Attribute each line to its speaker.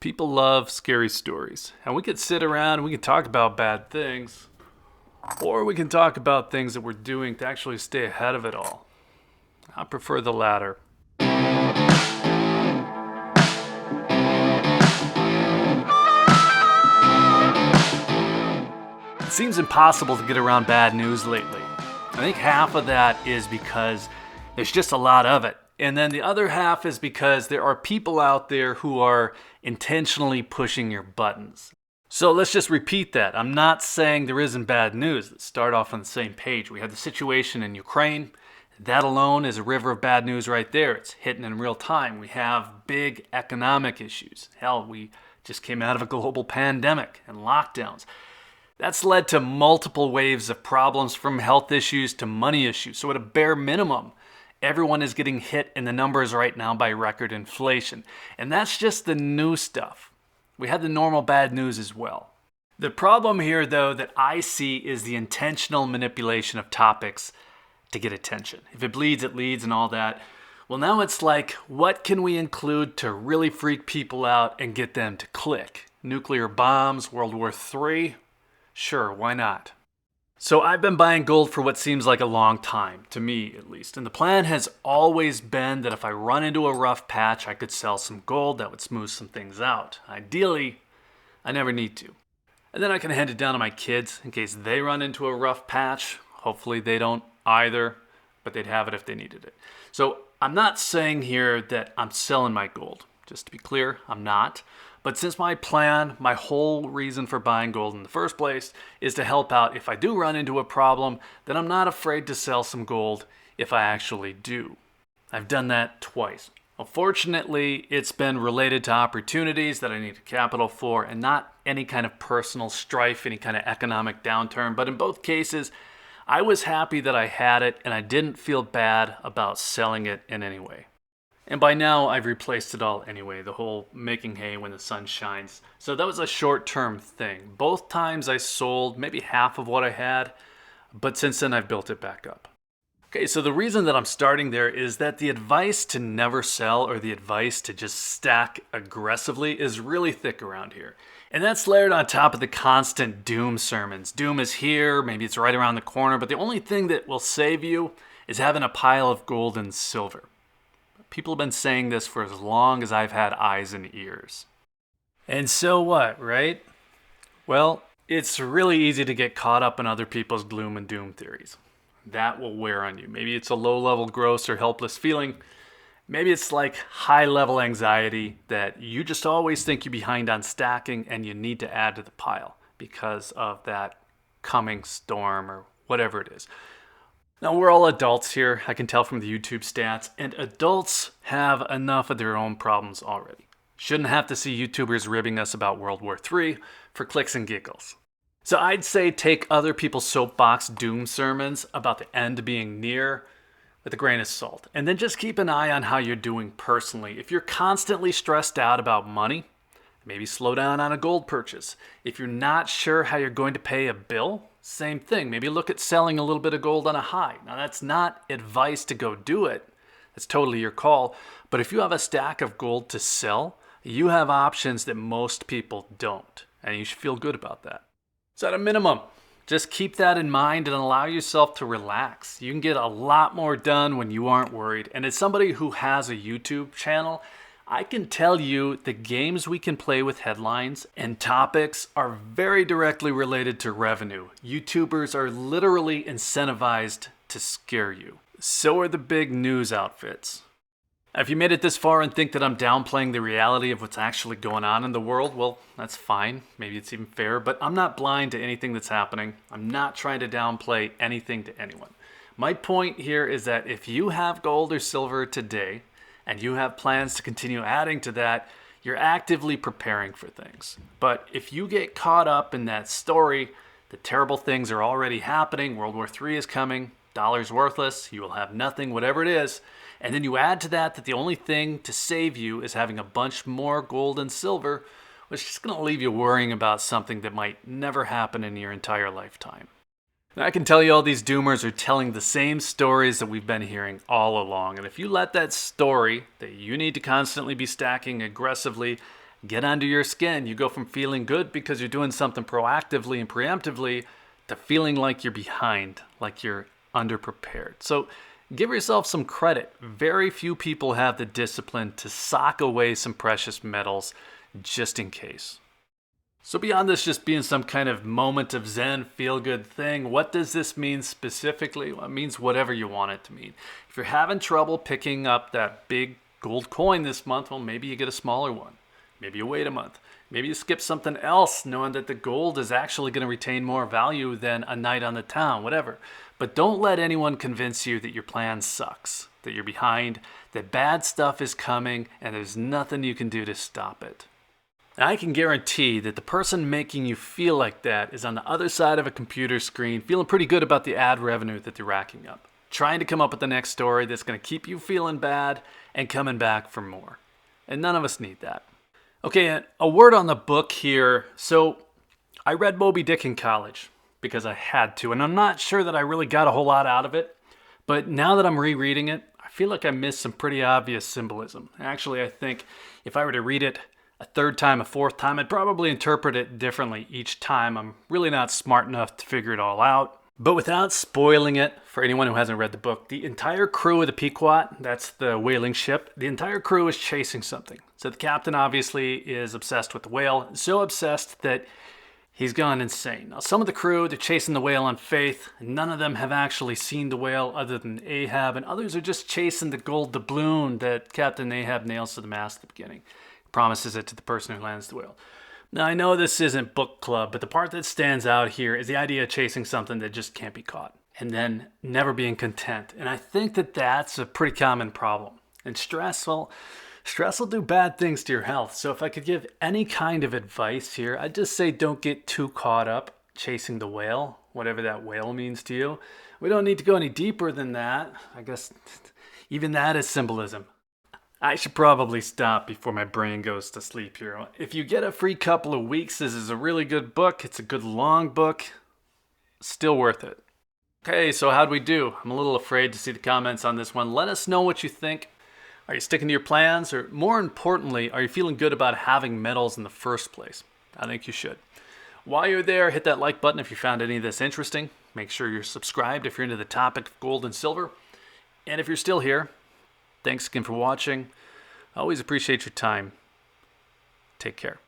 Speaker 1: People love scary stories, and we could sit around and we can talk about bad things, or we can talk about things that we're doing to actually stay ahead of it all. I prefer the latter. It seems impossible to get around bad news lately. I think half of that is because there's just a lot of it. And then the other half is because there are people out there who are intentionally pushing your buttons. So let's just repeat that. I'm not saying there isn't bad news. Let's start off on the same page. We have the situation in Ukraine. That alone is a river of bad news right there. It's hitting in real time. We have big economic issues. Hell, we just came out of a global pandemic and lockdowns. That's led to multiple waves of problems, from health issues to money issues. So at a bare minimum, everyone is getting hit in the numbers right now by record inflation. And that's just the new stuff. We have the normal bad news as well. The problem here, though, that I see is the intentional manipulation of topics to get attention. If it bleeds, it leads and all that. Well, now it's like, what can we include to really freak people out and get them to click? Nuclear bombs, World War III? Sure, why not? So I've been buying gold for what seems like a long time, to me at least. And the plan has always been that if I run into a rough patch, I could sell some gold that would smooth some things out. Ideally, I never need to. And then I can hand it down to my kids in case they run into a rough patch. Hopefully they don't either, but they'd have it if they needed it. So I'm not saying here that I'm selling my gold. Just to be clear, I'm not. But since my plan, my whole reason for buying gold in the first place is to help out if I do run into a problem, then I'm not afraid to sell some gold if I actually do. I've done that twice. Unfortunately, it's been related to opportunities that I needed capital for and not any kind of personal strife, any kind of economic downturn. But in both cases, I was happy that I had it and I didn't feel bad about selling it in any way. And by now, I've replaced it all anyway, the whole making hay when the sun shines. So that was a short-term thing. Both times I sold maybe half of what I had, but since then I've built it back up. Okay, so the reason that I'm starting there is that the advice to never sell or the advice to just stack aggressively is really thick around here. And that's layered on top of the constant doom sermons. Doom is here, maybe it's right around the corner, but the only thing that will save you is having a pile of gold and silver. People have been saying this for as long as I've had eyes and ears. And so what, right? Well, it's really easy to get caught up in other people's gloom and doom theories. That will wear on you. Maybe it's a low-level gross or helpless feeling. Maybe it's like high-level anxiety that you just always think you're behind on stacking and you need to add to the pile because of that coming storm or whatever it is. Now, we're all adults here, I can tell from the YouTube stats, and adults have enough of their own problems already. Shouldn't have to see YouTubers ribbing us about World War III for clicks and giggles. So I'd say take other people's soapbox doom sermons about the end being near with a grain of salt. And then just keep an eye on how you're doing personally. If you're constantly stressed out about money, maybe slow down on a gold purchase. If you're not sure how you're going to pay a bill, same thing. Maybe look at selling a little bit of gold on a high. Now, that's not advice to go do it. That's totally your call. But if you have a stack of gold to sell, you have options that most people don't. And you should feel good about that. So at a minimum, just keep that in mind and allow yourself to relax. You can get a lot more done when you aren't worried. And as somebody who has a YouTube channel, I can tell you the games we can play with headlines and topics are very directly related to revenue. YouTubers are literally incentivized to scare you. So are the big news outfits. If you made it this far and think that I'm downplaying the reality of what's actually going on in the world, well, that's fine. Maybe it's even fair, but I'm not blind to anything that's happening. I'm not trying to downplay anything to anyone. My point here is that if you have gold or silver today, and you have plans to continue adding to that, you're actively preparing for things. But if you get caught up in that story, the terrible things are already happening, World War III is coming, dollar's worthless, you will have nothing, whatever it is, and then you add to that the only thing to save you is having a bunch more gold and silver, which is just going to leave you worrying about something that might never happen in your entire lifetime. Now, I can tell you all these doomers are telling the same stories that we've been hearing all along. And if you let that story that you need to constantly be stacking aggressively get under your skin. You go from feeling good because you're doing something proactively and preemptively to feeling like you're behind, like you're underprepared. So give yourself some credit. Very few people have the discipline to sock away some precious metals just in case. So beyond this just being some kind of moment of zen, feel-good thing, what does this mean specifically? Well, it means whatever you want it to mean. If you're having trouble picking up that big gold coin this month, well, maybe you get a smaller one. Maybe you wait a month. Maybe you skip something else knowing that the gold is actually going to retain more value than a night on the town, whatever. But don't let anyone convince you that your plan sucks, that you're behind, that bad stuff is coming, and there's nothing you can do to stop it. And I can guarantee that the person making you feel like that is on the other side of a computer screen, feeling pretty good about the ad revenue that they're racking up, trying to come up with the next story that's going to keep you feeling bad and coming back for more. And none of us need that. Okay, a word on the book here. So I read Moby Dick in college because I had to, and I'm not sure that I really got a whole lot out of it. But now that I'm rereading it, I feel like I missed some pretty obvious symbolism. Actually, I think if I were to read it a third time, a fourth time, I'd probably interpret it differently each time. I'm really not smart enough to figure it all out. But without spoiling it for anyone who hasn't read the book, the entire crew of the Pequot, that's the whaling ship, the entire crew is chasing something. So the captain obviously is obsessed with the whale, so obsessed that he's gone insane. Now some of the crew, they're chasing the whale on faith. None of them have actually seen the whale other than Ahab, and others are just chasing the gold doubloon that Captain Ahab nails to the mast at the beginning. He promises it to the person who lands the whale. Now, I know this isn't book club, but the part that stands out here is the idea of chasing something that just can't be caught and then never being content. And I think that that's a pretty common problem. And stress will do bad things to your health. So if I could give any kind of advice here, I'd just say don't get too caught up chasing the whale, whatever that whale means to you. We don't need to go any deeper than that. I guess even that is symbolism. I should probably stop before my brain goes to sleep here. If you get a free couple of weeks, this is a really good book. It's a good long book. Still worth it. Okay, so how'd we do? I'm a little afraid to see the comments on this one. Let us know what you think. Are you sticking to your plans? Or more importantly, are you feeling good about having metals in the first place? I think you should. While you're there, hit that like button if you found any of this interesting. Make sure you're subscribed if you're into the topic of gold and silver. And if you're still here, thanks again for watching. I always appreciate your time. Take care.